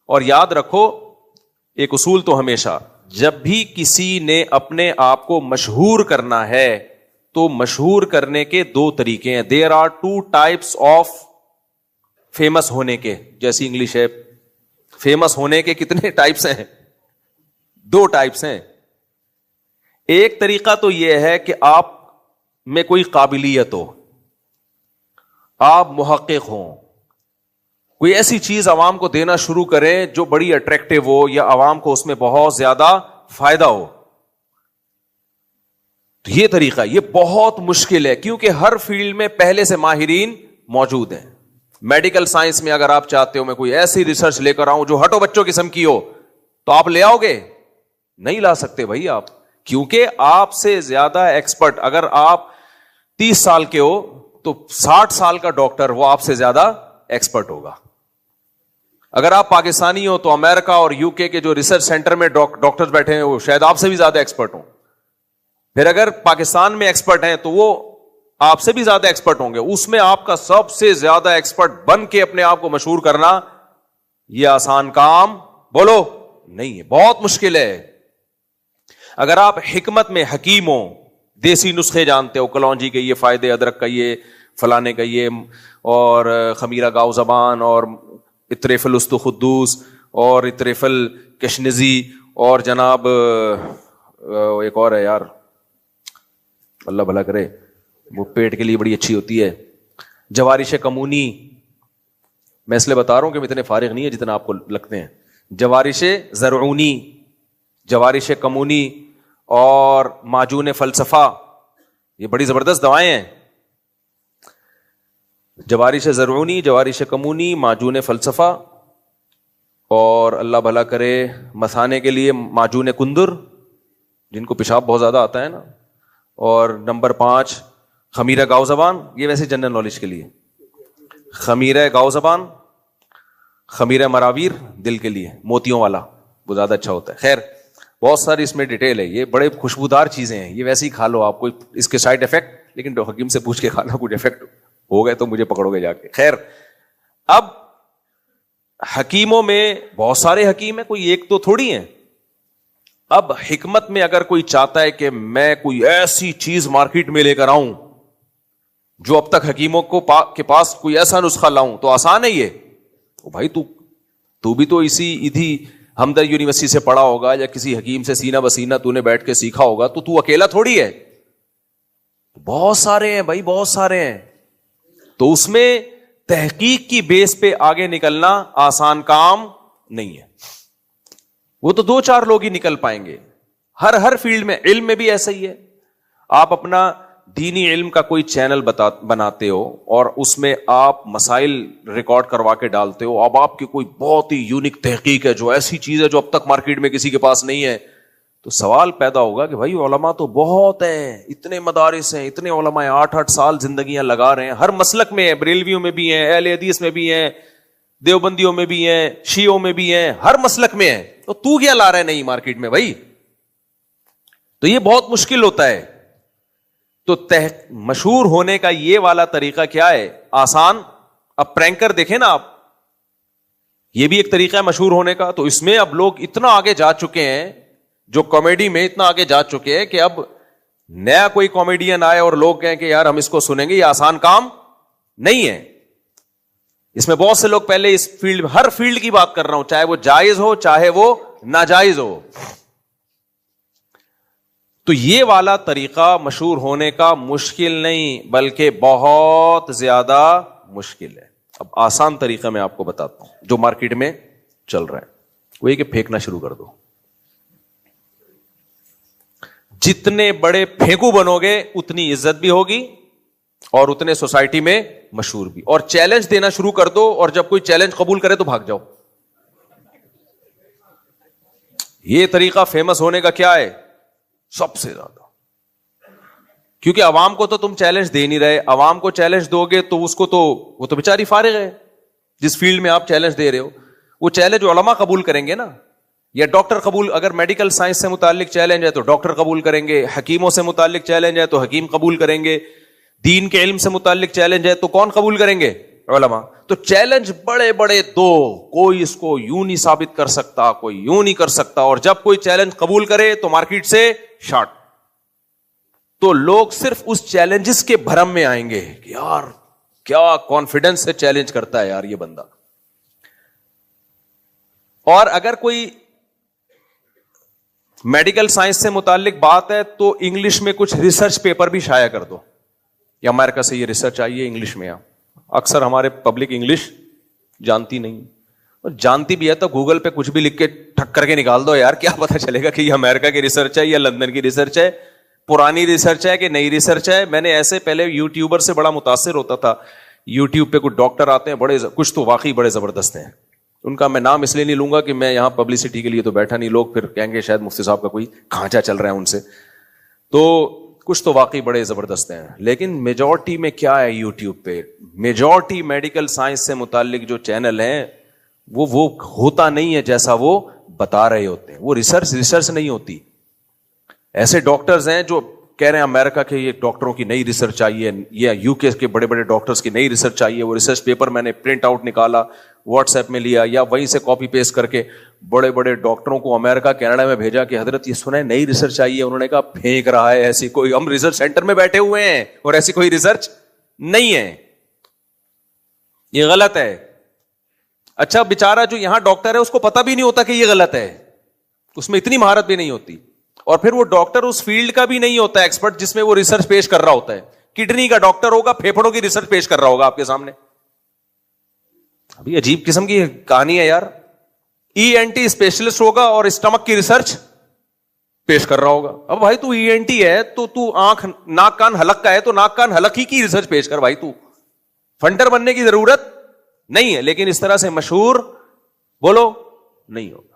اور یاد رکھو ایک اصول تو ہمیشہ، جب بھی کسی نے اپنے آپ کو مشہور کرنا ہے تو مشہور کرنے کے دو طریقے ہیں. There are two types of famous ہونے کے. جیسی انگلش ہے، فیمس ہونے کے کتنے ٹائپس ہیں؟ دو ٹائپس ہیں. ایک طریقہ تو یہ ہے کہ آپ میں کوئی قابلیت ہو، آپ محقق ہوں، کوئی ایسی چیز عوام کو دینا شروع کریں جو بڑی اٹریکٹیو ہو یا عوام کو اس میں بہت زیادہ فائدہ ہو. تو یہ طریقہ یہ بہت مشکل ہے، کیونکہ ہر فیلڈ میں پہلے سے ماہرین موجود ہیں. میڈیکل سائنس میں اگر آپ چاہتے ہو میں کوئی ایسی ریسرچ لے کر آؤں جو ہٹو بچوں قسم کی ہو، تو آپ لے آؤ گے؟ نہیں لا سکتے بھائی آپ، کیونکہ آپ سے زیادہ ایکسپرٹ، اگر آپ 30 سال کے ہو تو 60 سال کا ڈاکٹر وہ آپ سے زیادہ ایکسپرٹ ہوگا. اگر آپ پاکستانی ہو تو امریکہ اور یو کے جو ریسرچ سینٹر میں ڈاکٹر بیٹھے ہیں وہ شاید آپ سے بھی زیادہ ایکسپرٹ ہوں. پھر اگر پاکستان میں ایکسپرٹ ہیں تو وہ آپ سے بھی زیادہ ایکسپرٹ ہوں گے. اس میں آپ کا سب سے زیادہ ایکسپرٹ بن کے اپنے آپ کو مشہور کرنا یہ آسان کام بولو نہیں ہے، بہت مشکل ہے. اگر آپ حکمت میں حکیم ہو، دیسی نسخے جانتے ہو، کلونجی کے یہ فائدے، ادرک کا یہ، فلانے کا یہ، اور خمیرہ گاؤ زبان، اور اطریفل استخدوس، اور اطریفل کشنزی، اور جناب ایک اور ہے یار، اللہ بھلا کرے، وہ پیٹ کے لیے بڑی اچھی ہوتی ہے، جوارش کمونی. میں اس لیے بتا رہا ہوں کہ میں اتنے فارغ نہیں ہے جتنا آپ کو لگتے ہیں. جوارش زرعونی، جوارش کمونی، اور معجون فلسفہ، یہ بڑی زبردست دوائیں ہیں. جوارش زرعونی، جوارش کمونی، معجون فلسفہ، اور اللہ بھلا کرے مثانے کے لیے معجون کندر، جن کو پیشاب بہت زیادہ آتا ہے نا. اور نمبر 5 خمیرہ گاؤ زبان، یہ ویسے جنرل نالج کے لیے. خمیرہ گاؤ زبان، خمیرہ مراویر دل کے لیے، موتیوں والا وہ زیادہ اچھا ہوتا ہے. خیر بہت ساری اس میں ڈیٹیل ہے، یہ بڑے خوشبودار چیزیں ہیں، یہ ویسے ہی کھا لو آپ کو اس کے سائڈ افیکٹ، لیکن حکیم سے پوچھ کے کھانا، کچھ افیکٹ ہو گئے تو مجھے پکڑو گے جا کے. خیر اب حکیموں میں بہت سارے حکیم ہیں، کوئی ایک تو تھوڑی ہیں. اب حکمت میں اگر کوئی چاہتا ہے کہ میں کوئی ایسی چیز مارکیٹ میں لے کر آؤں جو اب تک حکیموں کے پاس کوئی ایسا نسخہ لاؤں، تو آسان ہے یہ. بھائی تو بھی تو اسی ہمدرد یونیورسٹی سے پڑھا ہوگا یا کسی حکیم سے سینہ بسینہ تو نے بیٹھ کے سیکھا ہوگا، تو اکیلا تھوڑی ہے، بہت سارے ہیں بھائی، بہت سارے ہیں. تو اس میں تحقیق کی بیس پہ آگے نکلنا آسان کام نہیں ہے. وہ تو 2-4 لوگ ہی نکل پائیں گے ہر فیلڈ میں. علم میں بھی ایسا ہی ہے. آپ اپنا دینی علم کا کوئی چینل بناتے ہو اور اس میں آپ مسائل ریکارڈ کروا کے ڈالتے ہو. اب آپ کی کوئی بہت ہی یونیک تحقیق ہے جو ایسی چیز ہے جو اب تک مارکیٹ میں کسی کے پاس نہیں ہے, تو سوال پیدا ہوگا کہ بھائی علماء تو بہت ہیں, اتنے مدارس ہیں, اتنے علماء 8-8 سال زندگیاں لگا رہے ہیں, ہر مسلک میں ہیں, بریلویوں میں بھی ہیں, اہل حدیث میں بھی ہیں, دیوبندیوں میں بھی ہیں, شیعوں میں بھی ہیں, ہر مسلک میں ہیں, تو کیا لا رہا ہے نہیں مارکیٹ میں بھائی؟ تو یہ بہت مشکل ہوتا ہے. تو مشہور ہونے کا یہ والا طریقہ کیا ہے؟ آسان. اب پرینکر دیکھیں نا آپ, یہ بھی ایک طریقہ ہے مشہور ہونے کا. تو اس میں اب لوگ اتنا آگے جا چکے ہیں, جو کامیڈی میں اتنا آگے جا چکے ہیں کہ اب نیا کوئی کامیڈین آئے اور لوگ کہیں کہ یار ہم اس کو سنیں گے, یہ آسان کام نہیں ہے. اس میں بہت سے لوگ پہلے اس فیلڈ, ہر فیلڈ کی بات کر رہا ہوں, چاہے وہ جائز ہو چاہے وہ ناجائز ہو. تو یہ والا طریقہ مشہور ہونے کا مشکل نہیں بلکہ بہت زیادہ مشکل ہے. اب آسان طریقہ میں آپ کو بتاتا ہوں جو مارکیٹ میں چل رہا ہے, وہ یہ کہ پھینکنا شروع کر دو. جتنے بڑے پھینکو بنو گے اتنی عزت بھی ہوگی اور اتنے سوسائٹی میں مشہور بھی. اور چیلنج دینا شروع کر دو, اور جب کوئی چیلنج قبول کرے تو بھاگ جاؤ. یہ طریقہ فیمس ہونے کا کیا ہے سب سے زیادہ, کیونکہ عوام کو تو تم چیلنج دے نہیں رہے. عوام کو چیلنج دو گے تو اس کو تو وہ تو بیچاری فارغ ہے. جس فیلڈ میں آپ چیلنج دے رہے ہو وہ چیلنج علماء قبول کریں گے نا, یا ڈاکٹر قبول, اگر میڈیکل سائنس سے متعلق چیلنج ہے تو ڈاکٹر قبول کریں گے, حکیموں سے متعلق چیلنج ہے تو حکیم قبول کریں گے, دین کے علم سے متعلق چیلنج ہے تو کون قبول کریں گے؟ علماء. تو چیلنج بڑے بڑے دو, کوئی اس کو یوں نہیں ثابت کر سکتا, کوئی یوں نہیں کر سکتا, اور جب کوئی چیلنج قبول کرے تو مارکیٹ سے شارٹ. تو لوگ صرف اس چیلنجز کے بھرم میں آئیں گے کہ یار کیا کانفیڈنس سے چیلنج کرتا ہے یار یہ بندہ. اور اگر کوئی میڈیکل سائنس سے متعلق بات ہے تو انگلش میں کچھ ریسرچ پیپر بھی شائع کر دو, یا امریکہ سے یہ ریسرچ آئی ہے انگلش میں. اکثر ہمارے پبلک انگلش جانتی نہیں, اور جانتی بھی ہے تو گوگل پہ کچھ بھی لکھ کے ٹھک کر کے نکال دو یار, کیا پتا چلے گا کہ یہ امریکہ کی ریسرچ ہے یا لندن کی ریسرچ ہے, پرانی ریسرچ ہے کہ نئی ریسرچ ہے. میں نے ایسے پہلے یوٹیوبر سے بڑا متاثر ہوتا تھا, یوٹیوب پہ کچھ ڈاکٹر آتے ہیں بڑے, کچھ تو واقعی بڑے زبردست ہیں. ان کا میں نام اس لیے نہیں لوں گا کہ میں یہاں پبلسٹی کے لیے تو بیٹھا نہیں, لوگ پھر کہیں گے شاید مفتی صاحب کا کوئی کھانچا چل رہا ہے ان سے. تو کچھ تو واقعی بڑے زبردست ہیں, لیکن میجورٹی میں کیا ہے یوٹیوب پہ, میجورٹی میڈیکل سائنس سے متعلق جو چینل ہیں وہ ہوتا نہیں ہے جیسا وہ بتا رہے ہوتے ہیں. وہ ریسرچ نہیں ہوتی. ایسے ڈاکٹرز ہیں جو کہہ رہے ہیں امریکہ کے یہ ڈاکٹروں کی نئی ریسرچ آئی ہے, یا یو کے کے بڑے بڑے ڈاکٹرز کی نئی ریسرچ آئی ہے. وہ ریسرچ پیپر میں نے پرنٹ آؤٹ نکالا, واٹس ایپ میں لیا, یا وہیں سے کاپی پیسٹ کر کے بڑے بڑے ڈاکٹروں کو امریکہ کینیڈا میں بھیجا کہ حضرت یہ سنا ہے نئی ریسرچ آئی ہے. انہوں نے کہا پھینک رہا ہے, ایسی کوئی, ہم ریسرچ سینٹر میں بیٹھے ہوئے ہیں اور ایسی کوئی ریسرچ نہیں ہے, یہ غلط ہے. اچھا بیچارہ جو یہاں ڈاکٹر ہے اس کو پتا بھی نہیں ہوتا کہ یہ غلط ہے, اس میں اتنی مہارت بھی نہیں ہوتی, اور پھر وہ ڈاکٹر اس فیلڈ کا بھی نہیں ہوتا ایکسپرٹ جس میں وہ ریسرچ پیش کر رہا ہوتا ہے. کڈنی کا ڈاکٹر ہوگا, پھیپھڑوں کی ریسرچ پیش کر رہا ہوگا آپ کے سامنے. ابھی عجیب قسم کی کہانی ہے یار. ای این ٹی اسپیشلسٹ ہوگا اور اسٹمک کی ریسرچ پیش کر رہا ہوگا. اب بھائی تو ای این ٹی ہے تو آنکھ ناک کان حلق کا ہے تو ناک کان حلق ہی کی ریسرچ پیش کر بھائی, تو فنٹر بننے کی ضرورت نہیں ہے. لیکن اس طرح سے مشہور بولو نہیں ہوگا.